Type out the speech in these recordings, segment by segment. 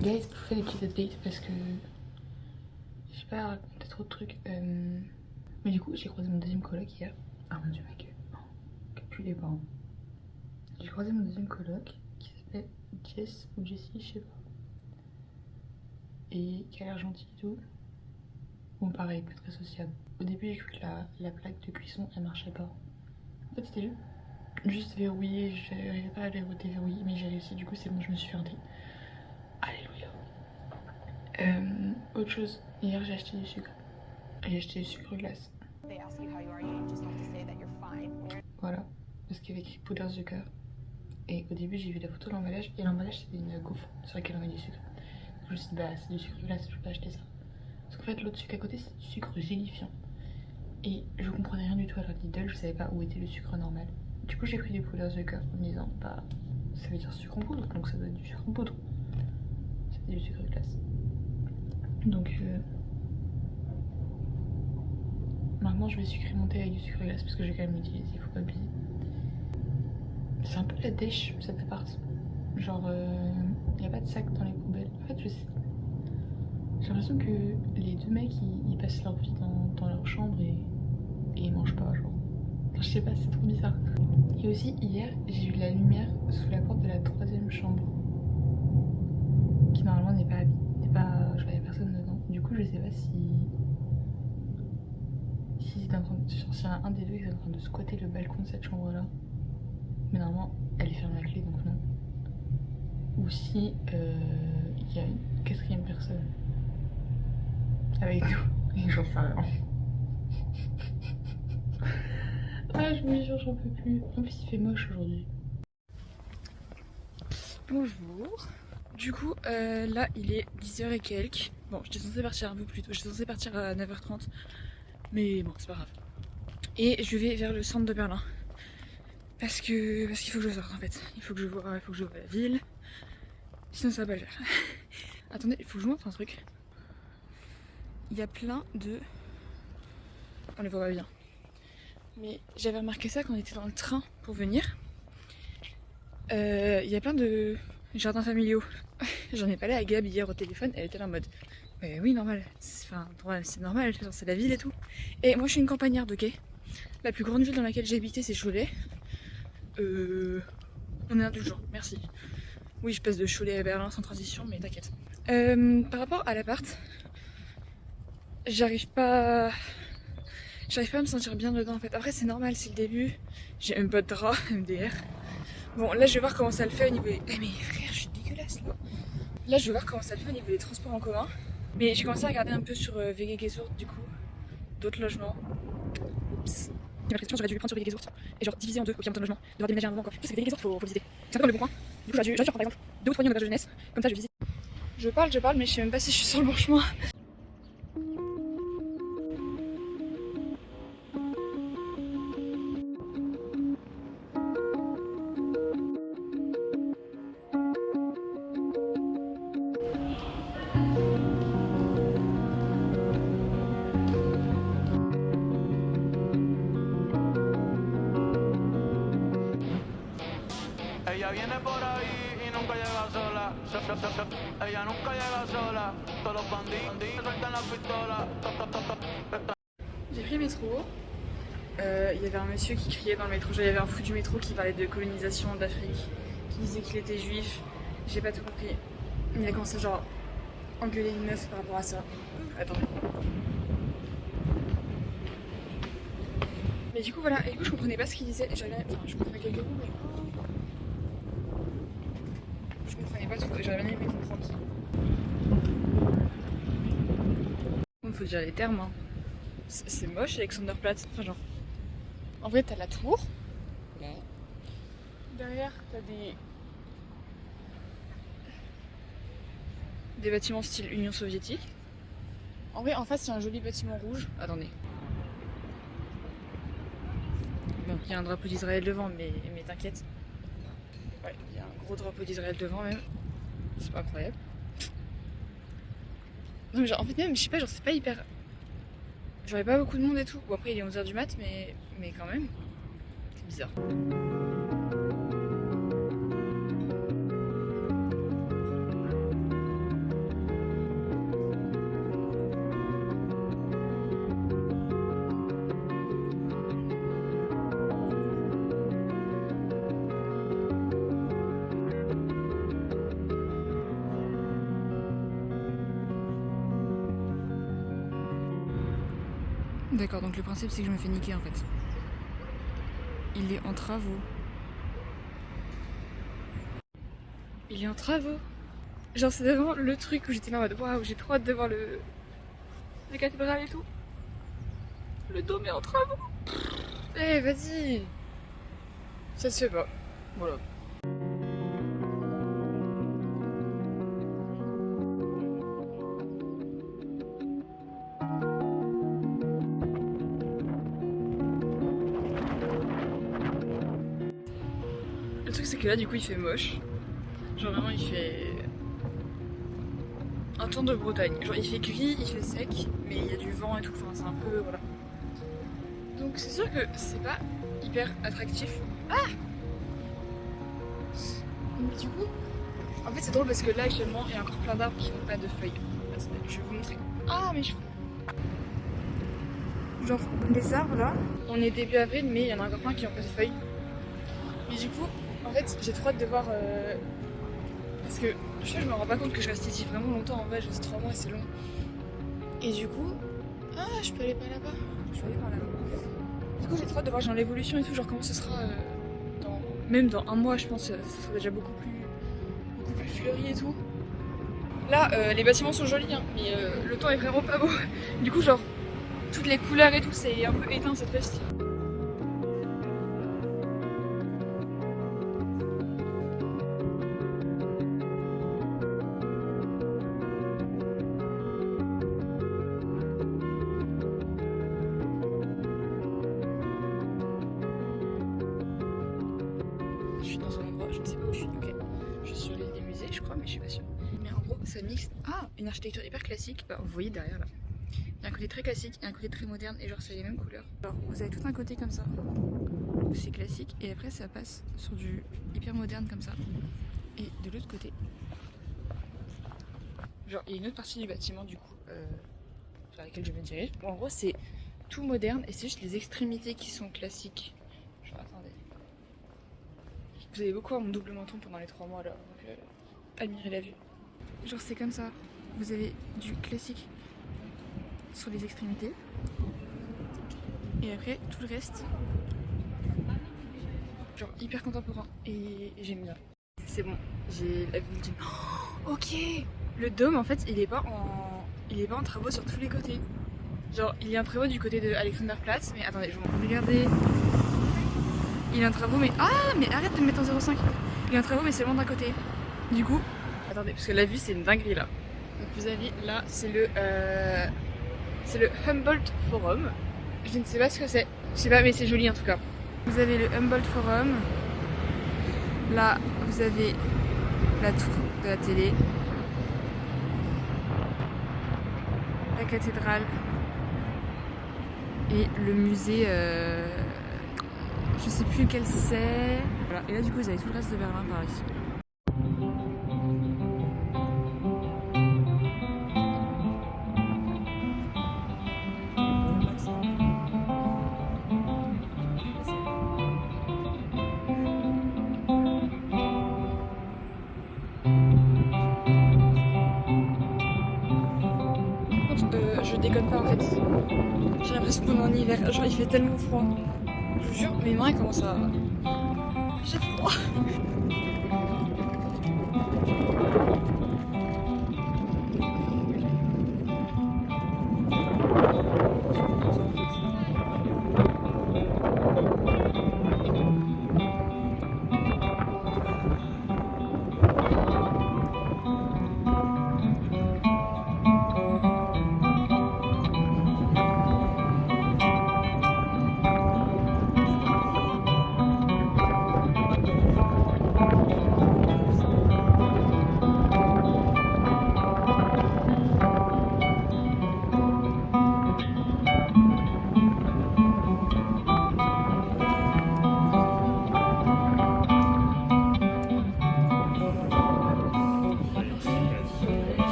Guys, je vous fais des petites updates parce que j'ai pas raconté trop de trucs. Mais du coup, j'ai croisé mon deuxième coloc hier. Ah mon dieu, mec, que plus les parents. J'ai croisé mon deuxième coloc qui s'appelle Jess ou Jessie, je sais pas. Et qui a l'air gentil et tout. Bon, pareil, pas très sociable. Au début, j'ai cru que la plaque de cuisson elle marchait pas. En fait, c'était juste verrouillé. J'arrivais pas à la déverrouiller, mais j'ai réussi. Du coup, c'est bon, je me suis fait un thé. Alléluia. Autre chose, hier j'ai acheté du sucre. J'ai acheté du sucre glace. Voilà, parce qu'il y avait écrit powder sugar. Et au début j'ai vu la photo de l'emballage et l'emballage c'était une gaufre sur laquelle on met du sucre. Donc je me suis dit bah c'est du sucre glace, je peux pas acheter ça. Parce qu'en fait l'autre sucre à côté c'est du sucre gélifiant. Et je comprenais rien du tout à leur Lidl, je savais pas où était le sucre normal. Du coup j'ai pris du powder sugar en me disant bah ça veut dire sucre en poudre, donc ça doit être du sucre en poudre. C'était du sucre glace. Donc maintenant je vais sucrer mon thé avec du sucre glace parce que j'ai quand même utilisé, il faut pas oublier. C'est un peu la dèche cet appart. Genre y a pas de sac dans les poubelles. En fait j'ai l'impression que les deux mecs ils passent leur vie dans leur chambre et ils mangent pas genre. Enfin, je sais pas, c'est trop bizarre. Et aussi hier j'ai eu la lumière sous la porte de la troisième chambre. Qui normalement n'est pas genre y a personne dedans. Du coup je sais pas si c'est en train de, genre, s'il y en a un des deux qui est en train de squatter le balcon de cette chambre là. Mais normalement elle est fermée à clé donc non. Ou si il y a une quatrième personne avec nous et j'en sais rien. Ah je me jure j'en peux plus. En plus il fait moche aujourd'hui. Bonjour. Du coup là il est 10h et quelques. Bon j'étais censée partir un peu plus tôt, j'étais censée partir à 9h30. Mais bon c'est pas grave. Et je vais vers le centre de Berlin. Parce qu'il faut que je sorte en fait. Il faut que je vois la ville. Sinon ça va pas le faire. Attendez, il faut que je vous montre un truc. Il y a plein de... On les voit pas bien. Mais j'avais remarqué ça quand on était dans le train pour venir. Il y a plein de jardins familiaux. J'en ai parlé à Gab hier au téléphone, elle était là en mode mais oui normal, c'est normal, c'est la ville et tout. Et moi je suis une campagnarde, ok. La plus grande ville dans laquelle j'ai habité c'est Cholet. On est indulgent, merci. Oui je passe de Cholet à Berlin sans transition mais t'inquiète. Par rapport à l'appart, j'arrive pas à me sentir bien dedans en fait. Après c'est normal, c'est le début. J'ai même pas de drap, MDR. Bon là je vais voir comment ça le fait au niveau des... Eh mais frère je suis dégueulasse là. Là je vais voir comment ça le fait au niveau des transports en commun. Mais j'ai commencé à regarder un peu sur VG Gesurt du coup. D'autres logements. Oups. J'ai l'impression que j'aurais dû le prendre sur VG Gesurt. Et genre diviser en deux au pire en termes de logement. Devoir déménager un moment quoi. Parce que VG Gesurt faut visiter. C'est un peu comme le Bon Coin. Du coup j'aurais dû prendre par exemple 2 ou 3 nuits en auberge de jeunesse. Comme ça je visite. Je parle mais je sais même pas si je suis sur le bon chemin. Ella viene por ahí y nunca llega sola. Ella nunca llega sola. Todos los bandidos sueltan la pistola. J'ai pris le métro. Il y avait un monsieur qui criait dans le métro. Il y avait un fou du métro qui parlait de colonisation d'Afrique, qui disait qu'il était juif. J'ai pas tout compris. Il a commencé genre engueuler une meuf par rapport à ça. Attendez. Mais du coup voilà, et du coup je comprenais pas ce qu'il disait. Enfin je comprenais quelques mots mais je comprenais pas tout, j'aurais bien aimé comprendre. Bon, faut dire les termes, hein. C'est moche Alexanderplatz, enfin genre... En vrai t'as la tour. Ouais. Derrière t'as des bâtiments style Union soviétique. En vrai en face il y a un joli bâtiment rouge. Attendez. Bon, il y a un drapeau d'Israël devant mais t'inquiète. Ouais, il y a un gros drapeau d'Israël devant même. C'est pas incroyable. Non mais genre en fait même je sais pas, genre c'est pas hyper... J'aurais pas beaucoup de monde et tout. Bon après il est 11h du mat mais quand même. C'est bizarre. D'accord, donc le principe c'est que je me fais niquer en fait. Il est en travaux. Il est en travaux. Genre c'est vraiment le truc où j'étais là en mode waouh, j'ai trop hâte de voir la cathédrale et tout. Le dôme est en travaux. Eh vas-y. Ça se fait pas. Voilà. Le truc c'est que là du coup il fait moche. Genre vraiment il fait un temps de Bretagne. Genre il fait gris, il fait sec, mais il y a du vent et tout, enfin c'est un peu voilà. Donc c'est sûr que c'est pas hyper attractif. Ah! Mais du coup, en fait c'est drôle parce que là actuellement il y a encore plein d'arbres qui n'ont pas de feuilles. Attendez, je vais vous montrer. Ah mes cheveux! Genre les arbres là, on est début avril mais il y en a encore plein qui n'ont pas de feuilles. Mais du coup, en fait j'ai trop hâte de voir... Parce que je me rends pas compte que je reste ici vraiment longtemps, en vrai je reste 3 mois et c'est long. Et du coup... Ah je peux aller par là-bas. Je peux aller par là-bas. Du coup j'ai trop hâte de voir genre l'évolution et tout, genre comment ce sera même dans un mois je pense, ça sera déjà beaucoup plus fleuri et tout. Là les bâtiments sont jolis hein, mais le temps est vraiment pas beau. Du coup genre toutes les couleurs et tout c'est un peu éteint cette feste. Je suis dans un endroit, je ne sais pas où je suis, ok. Je suis sur l'île des musées, je crois, mais je suis pas sûre. Mais en gros, ça mixe. Ah, une architecture hyper classique. Bah, vous voyez derrière là. Il y a un côté très classique et un côté très moderne, et genre, c'est les mêmes couleurs. Alors, vous avez tout un côté comme ça, c'est classique, et après, ça passe sur du hyper moderne comme ça. Et de l'autre côté, genre, il y a une autre partie du bâtiment, du coup, vers laquelle je me dirige. Bon, en gros, c'est tout moderne, et c'est juste les extrémités qui sont classiques. Genre, attendez. Vous avez beaucoup à mon double menton pendant les 3 mois là, donc admirez la vue. Genre c'est comme ça, vous avez du classique sur les extrémités et après tout le reste, genre hyper contemporain et j'aime bien. C'est bon, j'ai la vue ultime. Oh, ok, le dôme en fait il est pas en travaux sur tous les côtés. Genre il y a un travaux du côté de Alexanderplatz, mais attendez, je vais vous regarder. Il est en travaux mais... Ah mais arrête de me mettre en 0,5. Il est en travaux mais seulement d'un côté. Du coup... Attendez, parce que la vue c'est une dinguerie là. Donc vous avez là, c'est le Humboldt Forum. Je ne sais pas ce que c'est. Je sais pas mais c'est joli en tout cas. Vous avez le Humboldt Forum. Là vous avez la tour de la télé. La cathédrale. Et le musée... Je sais plus lequel c'est. Voilà. Et là du coup vous avez tout le reste de Berlin par ici. Je déconne pas en fait. J'ai l'impression qu'on est en hiver. Genre il fait tellement froid. Je vous jure, mes mains commencent à... J'ai froid.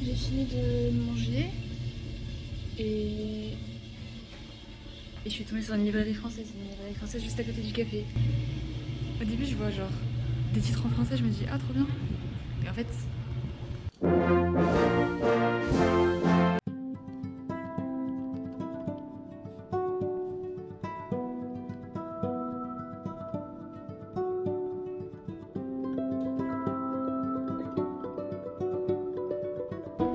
J'ai fini de manger et je suis tombée sur une librairie française juste à côté du café. Au début je vois genre des titres en français, je me dis ah trop bien. Et en fait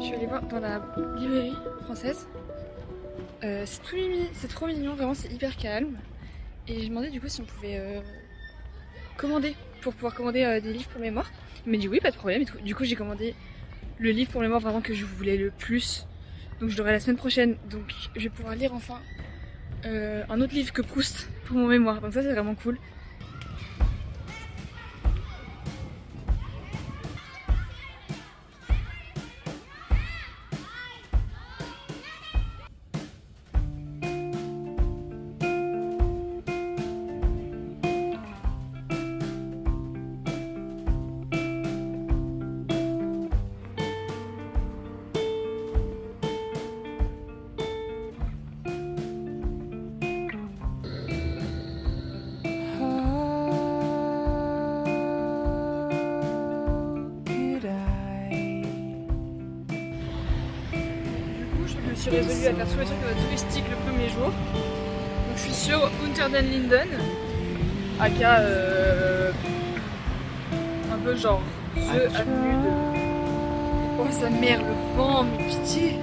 Je suis allée voir dans la librairie française. C'est trop mignon, vraiment c'est hyper calme. Et j'ai demandé du coup si on pouvait commander pour pouvoir commander des livres pour le mémoire. Il m'a dit oui, pas de problème et tout. Du coup j'ai commandé le livre pour le mémoire vraiment que je voulais le plus. Donc je l'aurai la semaine prochaine. Donc je vais pouvoir lire enfin un autre livre que Proust pour mon mémoire. Donc ça c'est vraiment cool. Je suis résolue à faire tous les trucs touristiques le premier jour. Donc je suis sur Unter den Linden, aka un peu genre The Avenue de... Oh sa mère, le vent, mais pitié.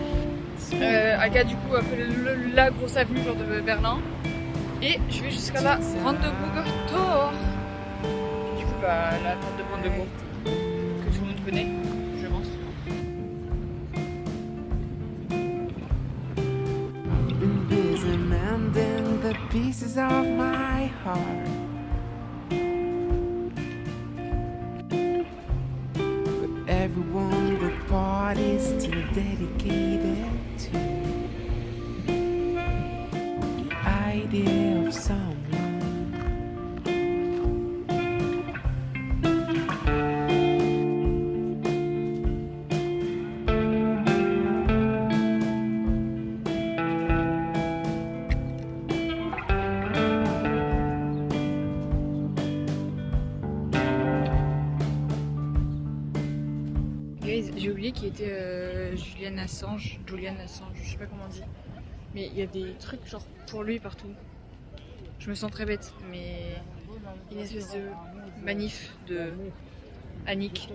Aka du coup un peu la grosse avenue genre de Berlin. Et je vais jusqu'à la Brandenburger Tor. Du coup bah la porte de Brandenburg que tout le monde connaît, je pense. Mending the pieces of my heart, but everyone the party's still dedicated to the idea of someone. J'ai oublié qui était Julian Assange, je sais pas comment on dit. Mais il y a des trucs genre pour lui partout. Je me sens très bête, mais une espèce de manif de Annick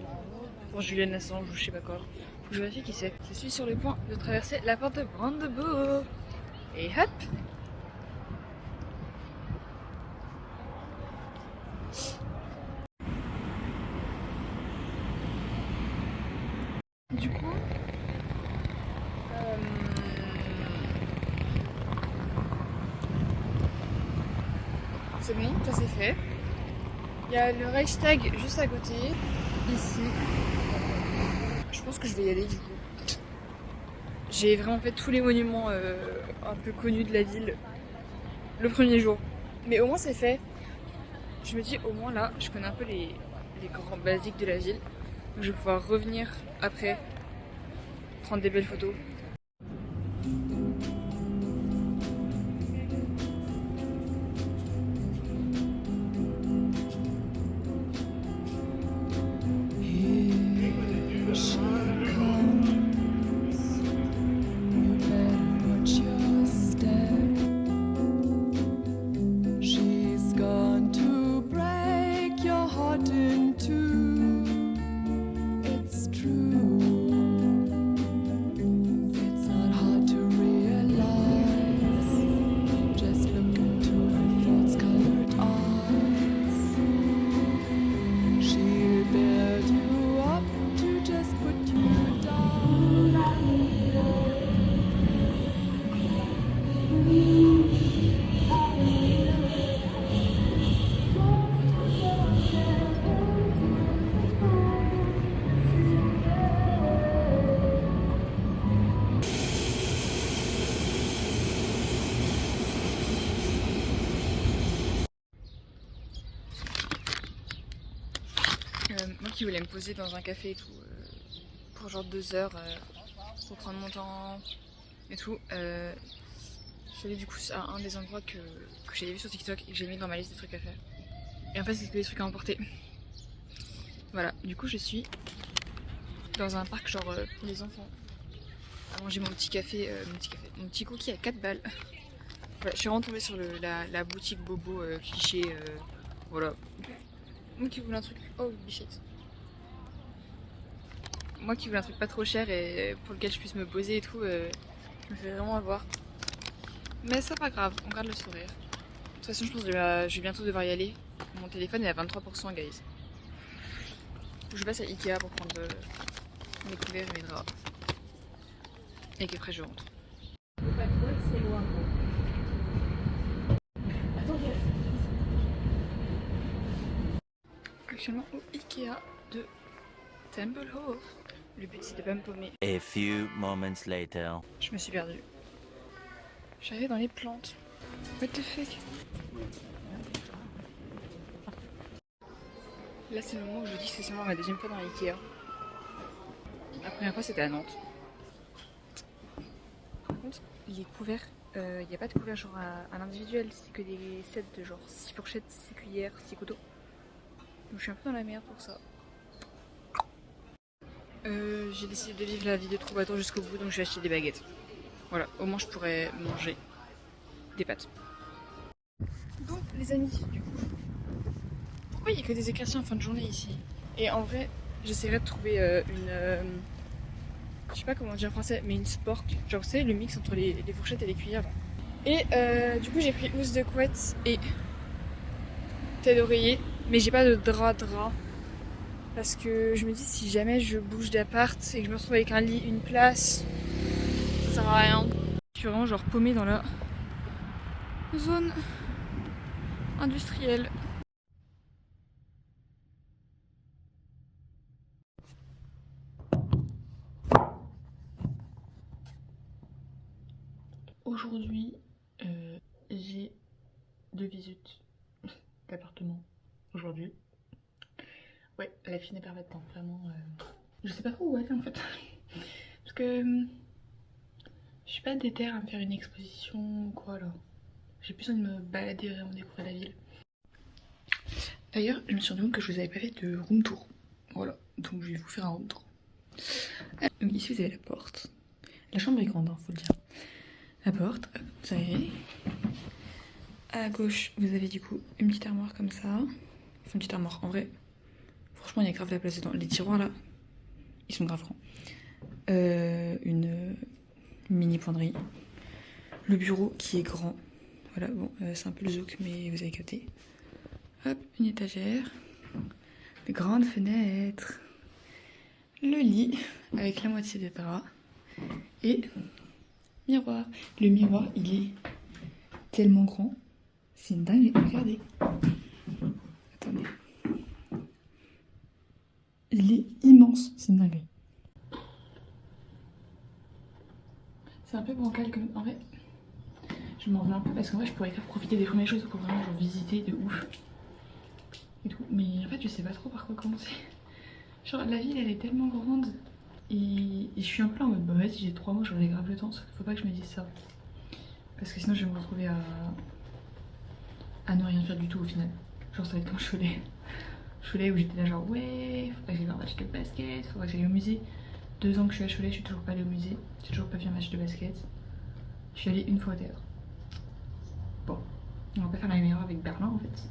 pour Julian Assange ou je sais pas quoi. Faut que je vérifie qui c'est. Je suis sur le point de traverser la porte de Brandenburg. Et hop! Du coup, c'est bon, ça c'est fait. Il y a le Reichstag juste à côté, ici. Je pense que je vais y aller du coup. J'ai vraiment fait tous les monuments un peu connus de la ville le premier jour. Mais au moins c'est fait. Je me dis au moins là, je connais un peu les grands basiques de la ville. Donc je vais pouvoir revenir après, prendre des belles photos. Moi qui voulais me poser dans un café et tout, pour genre 2 heures, pour prendre mon temps et tout, je suis allée du coup à un des endroits que j'avais vu sur TikTok et que j'ai mis dans ma liste de trucs à faire. Et en fait c'est que des trucs à emporter. Voilà, du coup je suis dans un parc genre pour les enfants, à manger mon petit café, mon petit cookie à 4 balles. Voilà, je suis vraiment tombée sur la boutique bobo cliché, voilà. Moi qui voulais un truc, oh bichette. Moi qui voulais un truc pas trop cher et pour lequel je puisse me poser et tout, je me fais vraiment avoir. Mais c'est pas grave, on garde le sourire. De toute façon, je pense que je vais bientôt devoir y aller. Mon téléphone est à 23%, guys. Je passe à Ikea pour prendre mes couverts et mes draps. Et qu'après je rentre. Actuellement au Ikea de Tempelhof. Le but c'est de pas me paumer. A few moments later. Je me suis perdue. Je suis arrivée dans les plantes. What the fuck? Là c'est le moment où je dis que c'est sûrement ma deuxième fois dans Ikea. La première fois c'était à Nantes. Par contre, les couverts, il n'y a pas de couverts genre à l'individuel, c'est que des sets de genre 6 fourchettes, 6 cuillères, 6 couteaux. Donc je suis un peu dans la merde pour ça. J'ai décidé de vivre la vie de troubadour jusqu'au bout, donc je vais acheter des baguettes. Voilà, au moins je pourrais manger des pâtes. Donc les amis, du coup, pourquoi il n'y a que des éclaircies en fin de journée ici? Et en vrai, j'essaierai de trouver je sais pas comment dire en français, mais une spork. Genre c'est le mix entre les fourchettes et les cuillères. Et du coup j'ai pris housse de couette et tête d'oreiller, mais j'ai pas de drap. Parce que je me dis si jamais je bouge d'appart et que je me retrouve avec un lit, une place, ça sert à rien. Je suis vraiment genre paumée dans la zone industrielle. Aujourd'hui, j'ai 2 visites d'appartement aujourd'hui. Ouais, la fille n'est pas temps, vraiment. Je sais pas trop où aller en fait. Parce que je suis pas déter à me faire une exposition ou quoi là. J'ai plus envie de me balader, vraiment découvrir la ville. D'ailleurs, je me suis rendu compte que je vous avais pas fait de room tour. Voilà, donc je vais vous faire un room tour. Donc ici vous avez la porte. La chambre est grande, hein, faut le dire. La porte, hop, vous arrivez. À gauche, vous avez du coup une petite armoire comme ça. Enfin, une petite armoire, en vrai. Franchement, il y a grave de la place dedans. Les tiroirs là, ils sont grave grands. Une mini poinderie. Le bureau qui est grand. Voilà, bon, c'est un peu le zouk, mais vous avez capté. Hop, une étagère. De grandes fenêtres. Le lit avec la moitié des draps. Et miroir. Le miroir, il est tellement grand. C'est une dingue, regardez. Attendez. Il est immense, c'est une dinguerie. C'est un peu bancal comme... En vrai, je m'en veux un peu parce qu'en vrai, je pourrais grave profiter des premières choses pour vraiment genre visiter de ouf. Et tout. Mais en fait, je sais pas trop par quoi commencer. Genre, la ville, elle est tellement grande. Et je suis un peu là en mode, bah vas-y, j'ai 3 mois, j'aurai grave le temps. Sauf qu'il faut pas que je me dise ça. Parce que sinon, je vais me retrouver à ne rien faire du tout au final. Genre, ça va être comme Cholet où j'étais là genre ouais, faut pas que j'aille voir un match de basket, faut pas que j'aille au musée. 2 ans que je suis à Cholet, je suis toujours pas allée au musée, j'ai toujours pas vu un match de basket. Je suis allée une fois au théâtre. Bon, on va pas faire la même erreur avec Berlin en fait.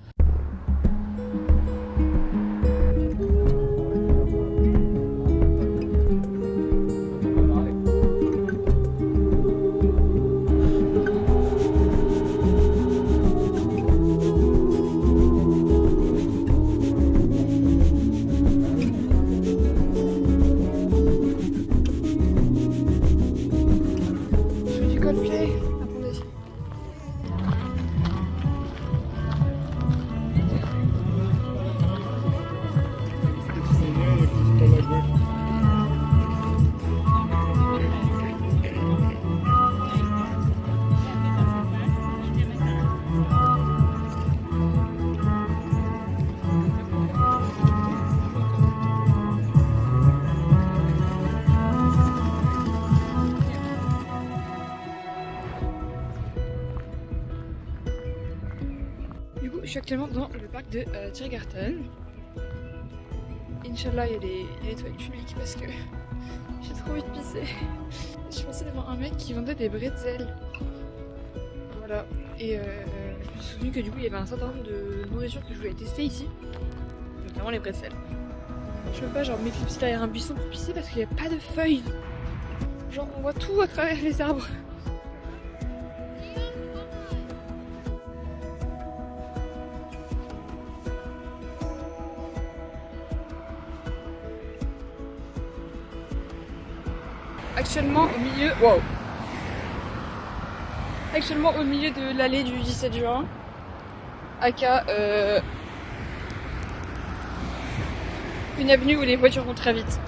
Du coup, je suis actuellement dans le parc de Tiergarten. Inch'Allah, il y a les toilettes publiques parce que j'ai trop envie de pisser. Je suis passée devant un mec qui vendait des bretzels. Voilà. Et je me suis souvenu que du coup, il y avait un certain nombre de nourritures que je voulais tester ici. Notamment les bretzels. Je veux pas genre m'éclipser derrière un buisson pour pisser parce qu'il n'y a pas de feuilles. Genre on voit tout à travers les arbres. Actuellement au milieu... Wow. Actuellement au milieu de l'allée du 17 juin. Aka une avenue où les voitures vont très vite.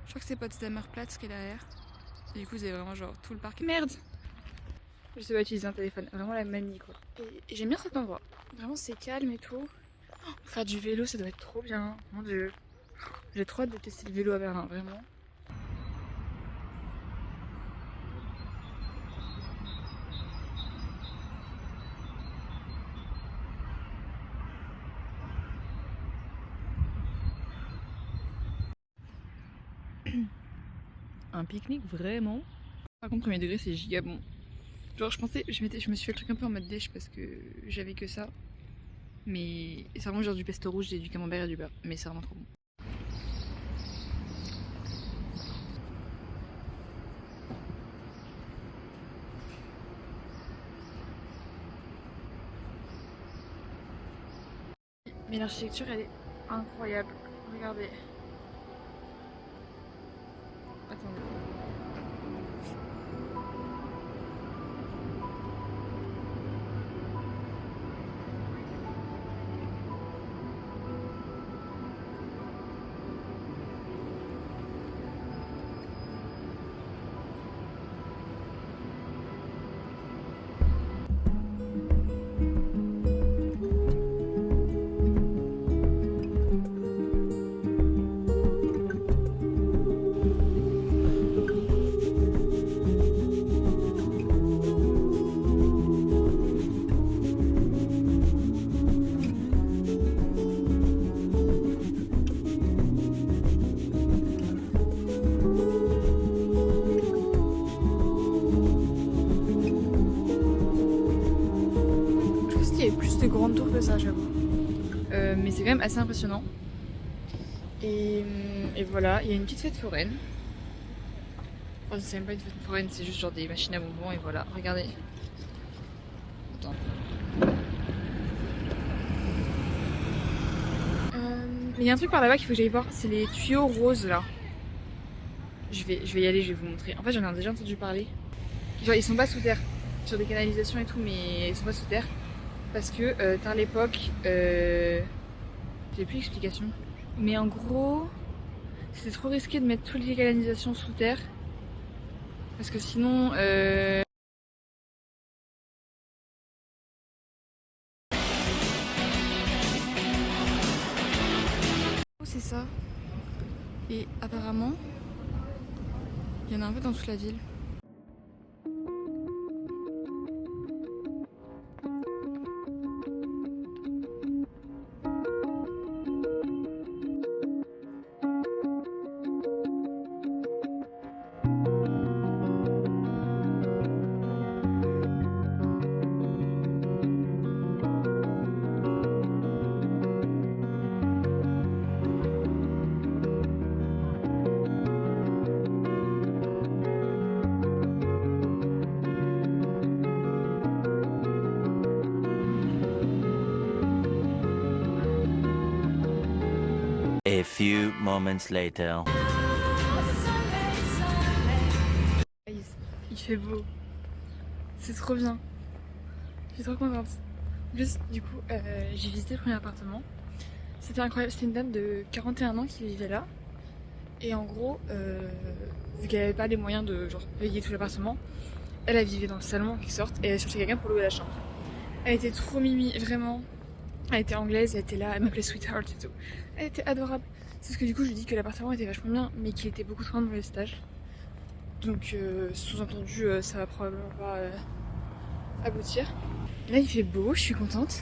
Je crois que c'est Potsdamer Platz qui est derrière. Et du coup, vous avez vraiment genre tout le parc. Merde! Je sais pas utiliser un téléphone, vraiment la manie quoi. Et j'aime bien cet endroit. Vraiment, c'est calme et tout. Oh, pour faire du vélo, ça doit être trop bien. Mon dieu. J'ai trop hâte de tester le vélo à Berlin, vraiment. Un pique-nique vraiment. Par contre, premier degré, c'est giga bon. Genre, je pensais, je me suis fait le truc un peu en mode dèche parce que j'avais que ça. Mais c'est vraiment genre du pesto rouge et du camembert et du beurre. Mais c'est vraiment trop bon. Mais l'architecture, elle est incroyable. Regardez. Attendez. De grandes tours que ça, j'avoue. Mais c'est quand même assez impressionnant. Et voilà, il y a une petite fête foraine. Enfin, c'est même pas une fête foraine, c'est juste genre des machines à bonbons et voilà, regardez. Attends. Il y a un truc par là-bas qu'il faut que j'aille voir, c'est les tuyaux roses là. Je vais y aller, je vais vous montrer. En fait, j'en ai déjà entendu parler. Genre, ils sont pas sous terre, sur des canalisations et tout, mais ils sont pas sous terre. Parce que à l'époque, j'ai plus d'explication. Mais en gros, c'était trop risqué de mettre toutes les canalisations sous terre. Parce que sinon... c'est ça. Et apparemment, il y en a un peu dans toute la ville. A few moments later. Il fait beau. C'est trop bien. Je suis trop contente. En plus, du coup, j'ai visité le premier appartement. C'était incroyable. C'était une dame de 41 ans qui vivait là. Et en gros, vu qu'elle n'avait pas les moyens de genre payer tout l'appartement, Elle vivait dans le salon en quelque sorte et elle cherchait quelqu'un pour louer la chambre. Elle était trop mimi, vraiment. Elle était anglaise, elle était là, elle m'appelait Sweetheart et tout. Elle était adorable. C'est ce que du coup je lui dis que l'appartement était vachement bien mais qu'il était beaucoup trop dans le stage. Donc sous-entendu ça va probablement pas aboutir. Là il fait beau, je suis contente.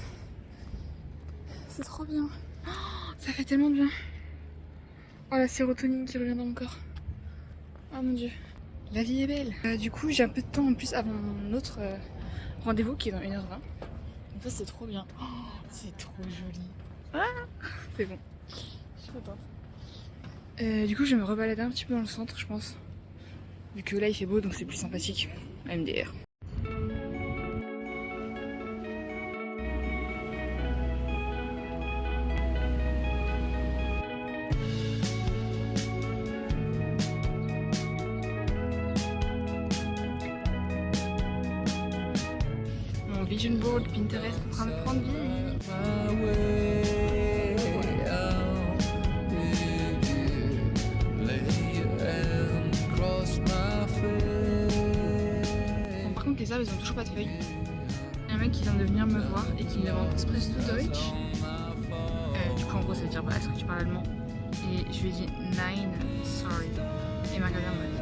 C'est trop bien. Oh, ça fait tellement de bien. Oh la sérotonine qui revient dans mon corps. Oh mon dieu. La vie est belle. Du coup j'ai un peu de temps en plus avant mon autre rendez-vous qui est dans 1h20. Donc ça c'est trop bien. Oh, c'est trop joli. Ah, c'est bon. Je suis contente. Du coup je vais me rebalader un petit peu dans le centre je pense. Vu que là il fait beau donc c'est plus sympathique. MDR. Mon vision board Pinterest en train de prendre vie. Bon, par contre les arbres ils ont toujours pas de feuilles. Il y a un mec qui vient de venir me voir et qui me demande Sprichst du Deutsch. Du coup en gros ça veut dire bah, est-ce que tu parles allemand? Et je lui ai dit nein, sorry. Et il m'a regardé en mode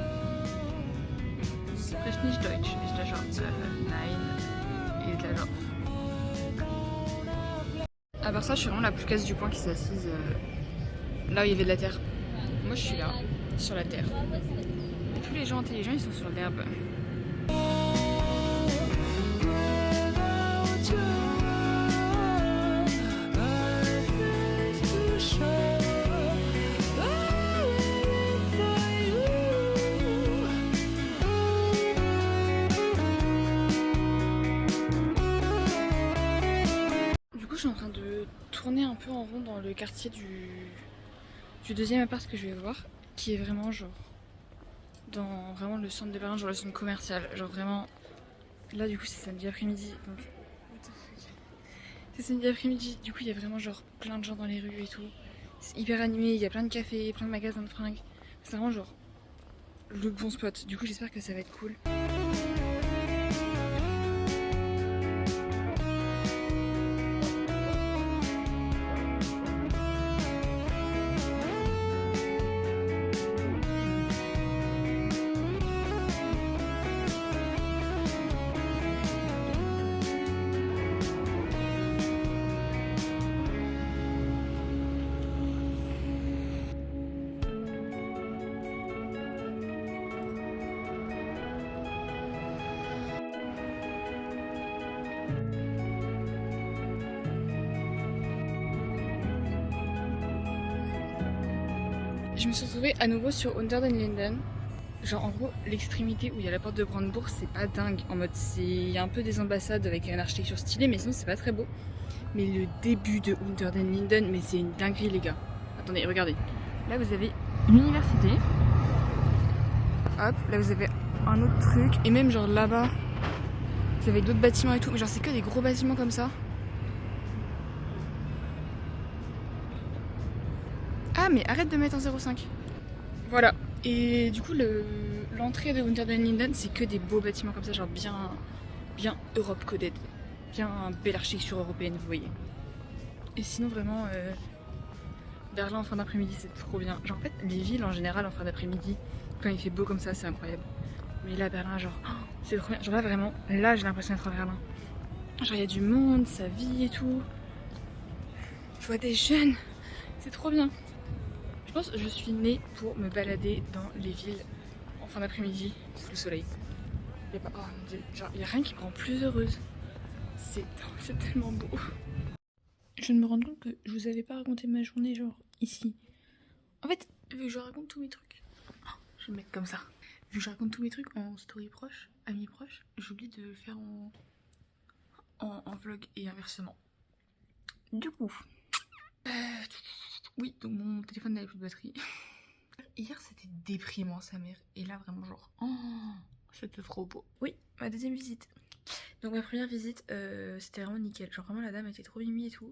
Sprichst nicht Deutsch. Et j'étais genre nein. Et il était genre. À part ça je suis vraiment la plus casse du coin qui s'est assise là où il y avait de la terre. Moi je suis là, sur la terre. Et tous les gens intelligents ils sont sur l'herbe. Je suis en train de tourner un peu en rond dans le quartier du deuxième appart que je vais voir, qui est vraiment genre dans vraiment le centre de Berlin, genre le centre commercial, genre vraiment là du coup c'est samedi après-midi donc c'est samedi après-midi, du coup il y a vraiment genre plein de gens dans les rues et tout, c'est hyper animé, il y a plein de cafés, plein de magasins de fringues, c'est vraiment genre le bon spot, du coup j'espère que ça va être cool. Je me suis retrouvée à nouveau sur Unter den Linden. Genre en gros l'extrémité où il y a la porte de Brandebourg c'est pas dingue. En mode il y a un peu des ambassades avec une architecture stylée mais sinon c'est pas très beau. Mais le début de Unter den Linden mais c'est une dinguerie les gars. Attendez regardez. Là vous avez l'université. Hop là vous avez un autre truc. Et même genre là-bas vous avez d'autres bâtiments et tout. Mais genre c'est que des gros bâtiments comme ça. Ah mais arrête de mettre en 0,5. Voilà. Et du coup l'entrée de Unter den Linden c'est que des beaux bâtiments comme ça, genre bien Europe coded. Bien belle architecture européenne vous voyez. Et sinon vraiment Berlin en fin d'après-midi c'est trop bien. Genre en fait les villes en général en fin d'après-midi quand il fait beau comme ça c'est incroyable. Mais là Berlin genre c'est trop bien. Genre là vraiment là j'ai l'impression d'être à Berlin. Genre il y a du monde, ça vit et tout. Je vois des jeunes. C'est trop bien. Je pense que je suis née pour me balader dans les villes en fin d'après-midi sous le soleil. Y a pas, oh mon dieu, genre y a rien qui me rend plus heureuse. C'est tellement beau. Je viens de me rendre compte que je vous avais pas raconté ma journée genre ici. En fait, vu que je raconte tous mes trucs, je vais me mettre comme ça. Vu que je raconte tous mes trucs en story proche, amis proches, j'oublie de le faire en vlog et inversement. Du coup, oui, donc mon téléphone n'avait plus de batterie. Hier c'était déprimant sa mère. Et là vraiment genre c'était trop beau. Oui, ma deuxième visite. Donc ma première visite c'était vraiment nickel. Genre vraiment la dame était trop mimi et tout.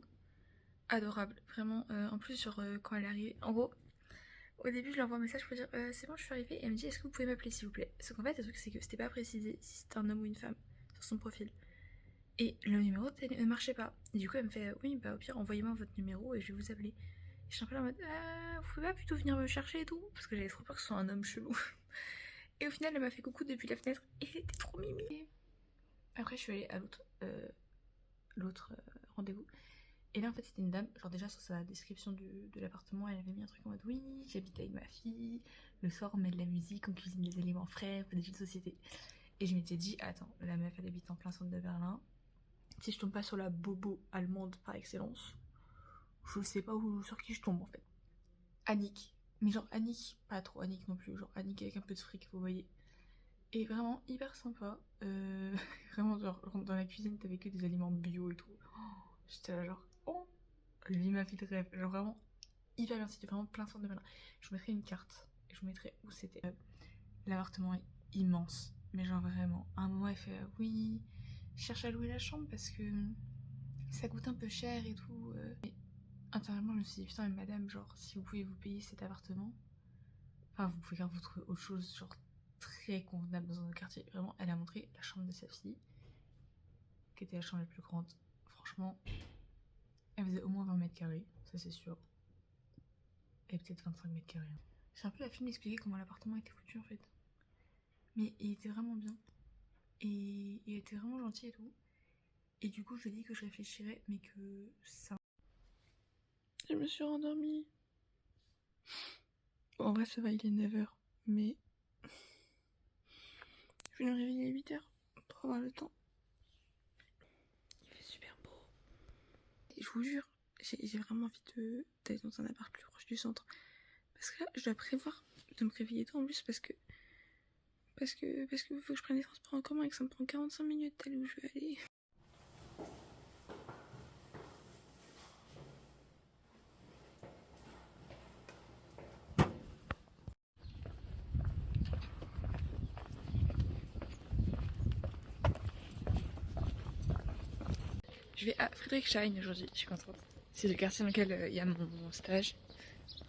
Adorable. Vraiment en plus genre quand elle est arrivée. En gros Au début, je lui envoie un message pour dire c'est bon, je suis arrivée. Et elle me dit est-ce que vous pouvez m'appeler s'il vous plaît. Sauf qu'en fait, le truc, c'est que c'était pas précisé si c'était un homme ou une femme sur son profil. Et le numéro ne marchait pas. Et du coup, elle me fait oui, bah au pire, envoyez-moi votre numéro et je vais vous appeler. Et je suis un peu là en mode vous pouvez pas plutôt venir me chercher et tout. Parce que j'avais trop peur que ce soit un homme chelou. Et au final, elle m'a fait coucou depuis la fenêtre. Et c'était trop mimi. Après, je suis allée à l'autre rendez-vous. Et là, en fait, c'était une dame, genre déjà sur sa description de l'appartement, elle avait mis un truc en mode oui, j'habite avec ma fille, le soir on met de la musique, on cuisine des aliments frais, on fait des jeux de société. Et je m'étais dit, attends, la meuf elle habite en plein centre de Berlin, si je tombe pas sur la bobo allemande par excellence, je sais pas sur qui je tombe en fait. Annick, mais genre Annick, pas trop Annick non plus, genre Annick avec un peu de fric, vous voyez. Et vraiment hyper sympa, vraiment genre dans la cuisine t'avais que des aliments bio et tout. J'étais là genre, oh, lui ma vie de rêve, genre vraiment hyper bien, c'était vraiment plein centre de Berlin. Je vous mettrai une carte et je vous mettrai où c'était. L'appartement est immense, mais genre vraiment, à un moment elle fait oui, je cherche à louer la chambre parce que ça coûte un peu cher et tout. Et intérieurement je me suis dit putain mais madame, genre si vous pouvez vous payer cet appartement, enfin vous pouvez vous trouver autre chose genre très convenable dans un autre quartier. Vraiment elle a montré la chambre de sa fille, qui était la chambre la plus grande. Franchement, elle faisait au moins 20 mètres carrés, ça c'est sûr. Et peut-être 25 mètres carrés. J'ai un peu la flemme d'expliquer comment l'appartement était foutu en fait. Mais il était vraiment bien. Et il était vraiment gentil et tout. Et du coup, je lui ai dit que je réfléchirais, mais que ça... Je me suis rendormie. Bon, en vrai, ça va, il est 9h. Mais... je vais me réveiller à 8h pour avoir le temps. Et je vous jure, j'ai vraiment envie d'aller dans un appart plus proche du centre. Parce que là, je dois prévoir de me réveiller tôt en plus parce que faut que je prenne les transports en commun et que ça me prend 45 minutes d'aller où je veux aller. Je vais à Friedrichshain aujourd'hui, je suis contente. C'est le quartier dans lequel il y a mon stage.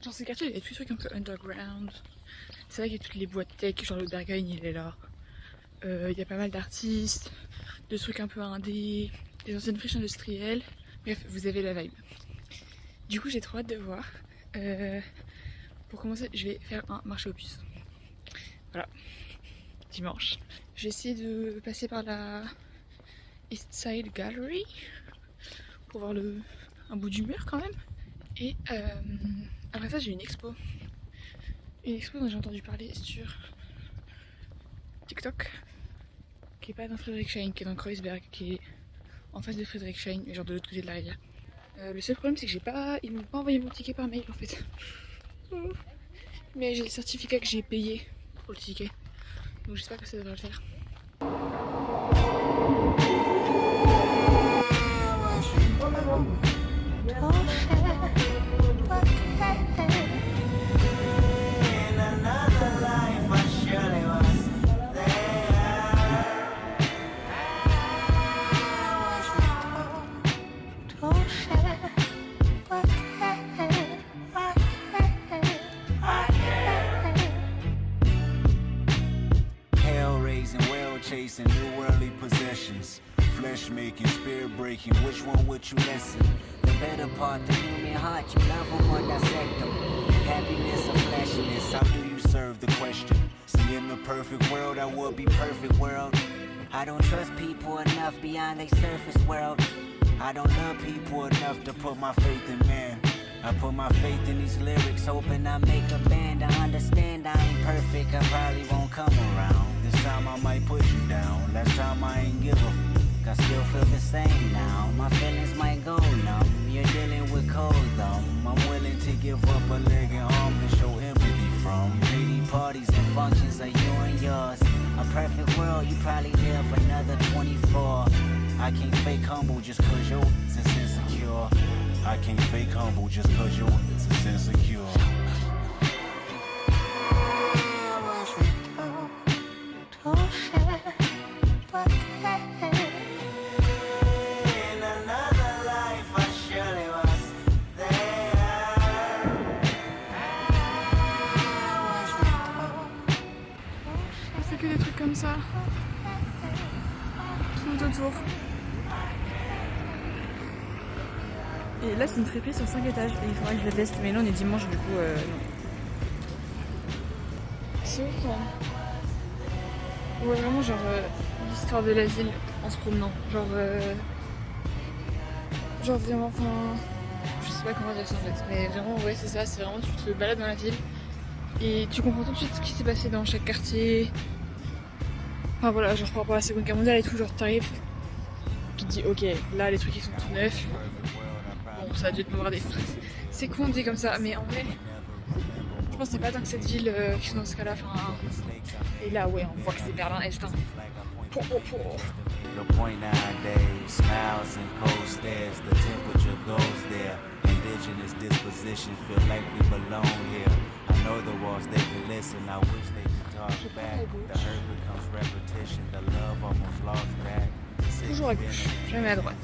Genre ce quartier, il y a tous les trucs un peu underground. C'est vrai qu'il y a toutes les boîtes tech, genre le Berghain il est là. Il y a pas mal d'artistes, de trucs un peu indés, des anciennes friches industrielles. Bref, vous avez la vibe. Du coup j'ai trop hâte de voir. Pour commencer, je vais faire un marché aux puces. Voilà, dimanche. Je vais essayer de passer par la East Side Gallery pour voir un bout du mur quand même. Et après ça j'ai une expo. Une expo dont j'ai entendu parler sur TikTok, qui est pas dans Friedrichshain, qui est dans Kreuzberg, qui est en face de Friedrichshain, mais genre de l'autre côté de la rivière. Le seul problème c'est que ils m'ont pas envoyé mon ticket par mail en fait. Mais j'ai le certificat que j'ai payé pour le ticket, donc j'espère que ça devrait le faire. Chasing new worldly possessions, flesh making, spirit breaking. Which one would you listen? The better part, the human heart, you love them or dissect them. Happiness or flashiness, How do you serve the question? See, in the perfect world, I would be perfect world. I don't trust people enough beyond their surface world. I don't love people enough to put my faith in man. I put my faith in these lyrics, hoping I make a band. I understand I ain't perfect, I probably won't come around. This time I might put you down. Last time I ain't give a I still feel the same now. My feelings might go numb. You're dealing with cold though. I'm willing to give up a leg and arm to show empathy from. Lady parties and functions are you and yours. A perfect world, you probably live another 24. I can't fake humble just cause your is insecure. I can't fake humble just cause your is insecure. ça. Tout autour. Et là c'est une friperie sur 5 étages et il faudrait que je la teste, mais là on est dimanche du coup non. C'est ouf quand même. Ouais vraiment genre l'histoire de la ville en se promenant. Genre vraiment enfin je sais pas comment dire ça en fait. Mais vraiment ouais c'est ça, c'est vraiment tu te balades dans la ville et tu comprends tout de suite ce qui s'est passé dans chaque quartier. Enfin voilà, genre par rapport à la Seconde Guerre mondiale et tout, genre t'arrives, tu te dis ok, là les trucs ils sont tout neufs. Bon, ça a dû te bombarder. C'est con dit comme ça, mais en vrai, je pense que c'est pas tant que cette ville qui sont dans ce cas-là. Enfin, et là, ouais, on voit que c'est Berlin-Est. Hein. The point nowadays, smiles and cold stares, the temperature goes there. Indigenous disposition feel like we belong here. I know the walls they can listen, I wish they could talk back. The hurt becomes repetition, the love almost lost back. Toujours à gauche, jamais à droite.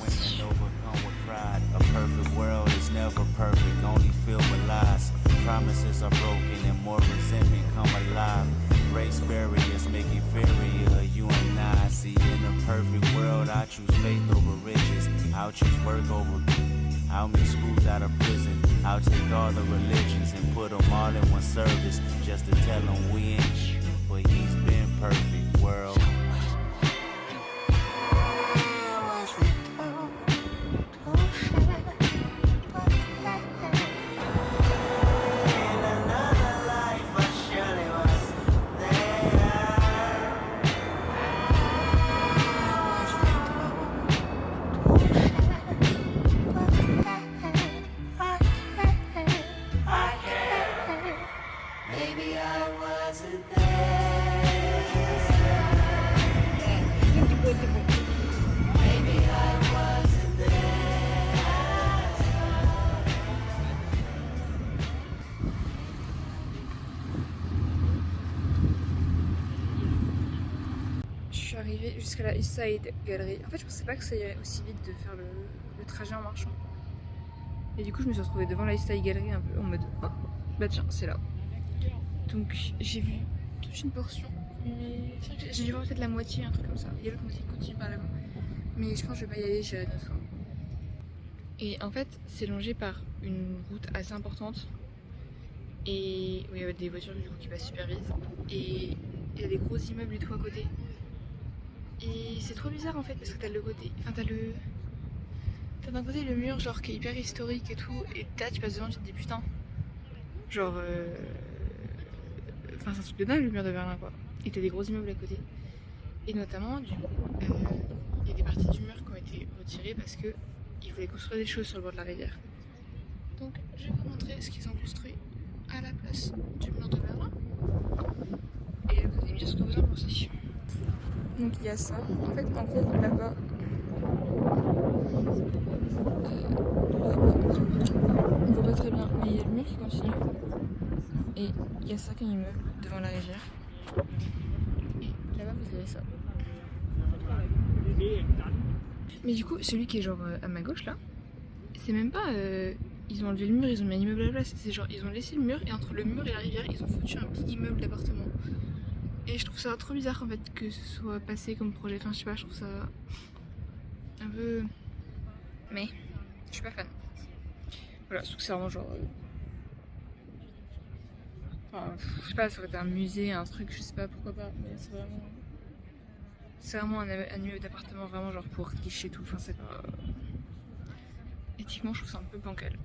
A perfect world is never perfect, only filled with lies. Promises are broken and more resentment come alive. Race barriers make inferior you and I. See, in a perfect world, I choose faith over riches. I'll choose work over. I'll make schools out of prison. I'll take all the religions and put them all in one service. Just to tell them we ain't but he's been perfect, world. Je suis arrivée jusqu'à la East Side Gallery. En fait, je pensais pas que ça irait aussi vite de faire le trajet en marchant. Et du coup, je me suis retrouvée devant la East Side Gallery un peu en mode oh, bah tiens, c'est là. Donc, j'ai vu toute une portion. Mais j'ai dû voir peut-être la moitié, un truc comme ça. Il y a l'autre moitié qui continue par là-bas. Mais je pense que je vais pas y aller, j'irai une autre fois. Et en fait, c'est longé par une route assez importante. Et où il y a des voitures du coup qui passent super vite. Et il y a des gros immeubles et tout à côté. Et c'est trop bizarre en fait parce que t'as le côté. Enfin t'as d'un côté le mur genre qui est hyper historique et tout. Et là tu passes devant tu te dis putain. Genre enfin c'est un truc de dingue le mur de Berlin quoi. Et t'as des gros immeubles à côté. Et notamment du coup il y a des parties du mur qui ont été retirées parce que ils voulaient construire des choses sur le bord de la rivière. Donc je vais vous montrer ce qu'ils ont construit à la place du mur de Berlin. Et vous allez me dire ce que vous en pensez. Donc il y a ça. En fait en gros là-bas. On voit pas très bien, mais il y a le mur qui continue. Et il y a ça qui est un immeuble devant la rivière. Et là-bas vous avez ça. Mais du coup, celui qui est genre à ma gauche là, c'est même pas. Ils ont enlevé le mur, ils ont mis un immeuble à la place. C'est genre, ils ont laissé le mur et entre le mur et la rivière, ils ont foutu un petit immeuble d'appartement. Et je trouve ça trop bizarre en fait que ce soit passé comme projet. Enfin, je sais pas, je trouve ça un peu. Mais je suis pas fan. Voilà, surtout que c'est vraiment genre. Enfin, je sais pas, ça aurait été un musée, un truc, je sais pas pourquoi pas, mais c'est vraiment. C'est vraiment un immeuble d'appartement vraiment genre pour cliché tout. Enfin, c'est pas. Éthiquement, je trouve ça un peu bancal.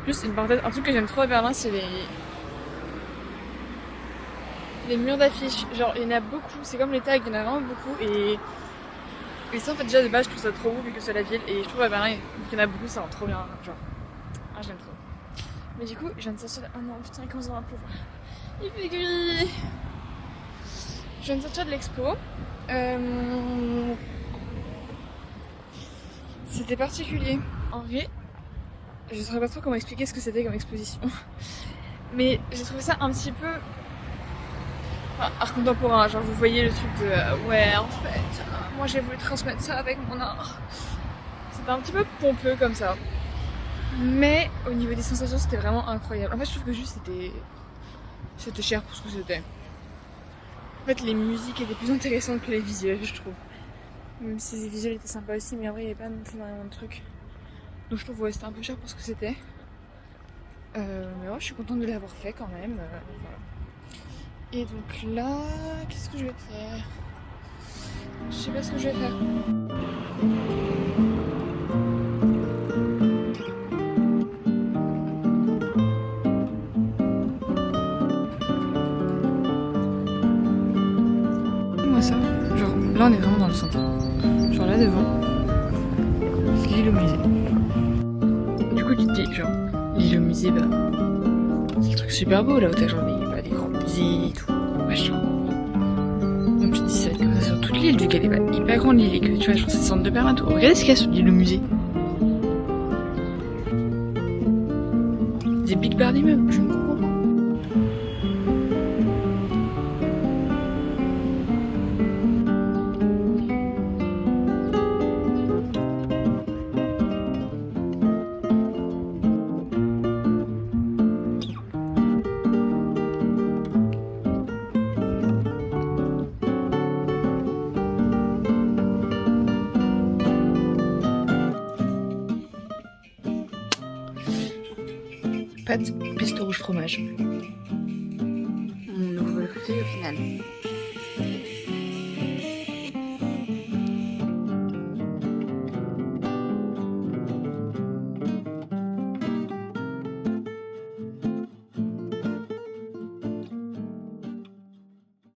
Juste une parenthèse, un truc que j'aime trop à Berlin, c'est les murs d'affiches. Genre, il y en a beaucoup, c'est comme les tags, il y en a vraiment beaucoup. Et ça, en fait, déjà de base, je trouve ça trop beau vu que c'est la ville. Et je trouve à Berlin, vu qu'il y en a beaucoup, ça rend trop bien. Genre, ah, j'aime trop. Mais du coup, je viens de sortir. Oh non, putain, il commence à pleuvoir. Il fait gris. Je viens de sortir de l'expo. C'était particulier. En vrai, je ne saurais pas trop comment expliquer ce que c'était comme exposition. Mais j'ai trouvé ça un petit peu art contemporain. Genre, vous voyez le truc de ouais, en fait, moi j'ai voulu transmettre ça avec mon art. C'était un petit peu pompeux comme ça. Mais au niveau des sensations, c'était vraiment incroyable. En fait, je trouve que juste c'était cher pour ce que c'était. En fait, les musiques étaient plus intéressantes que les visuels, je trouve. Même si les visuels étaient sympas aussi, mais en vrai, il n'y avait pas non plus énormément de trucs. Donc je trouve ouais, c'était un peu cher pour ce que c'était. Mais ouais, je suis contente de l'avoir fait quand même. Voilà. Et donc là, qu'est-ce que je vais faire? Je sais pas ce que je vais faire. Moi ça, genre là on est vraiment dans le centre. Genre là devant, c'est l'île au musée. Du coup tu te dis genre, l'île au musée, bah c'est le truc super beau là où t'as genre des grands musées et tout, machin. Donc tu te dis ça va être comme ça sur toute l'île vu qu'elle est pas hyper grande l'île et que tu vois genre c'est le centre de Berlin tout. Regardez ce qu'il y a sur l'île au musée. Des Big Bear d'immeubles, je ne comprends pas. Pâte, pesto rouge fromage. On ouvre le côté au final.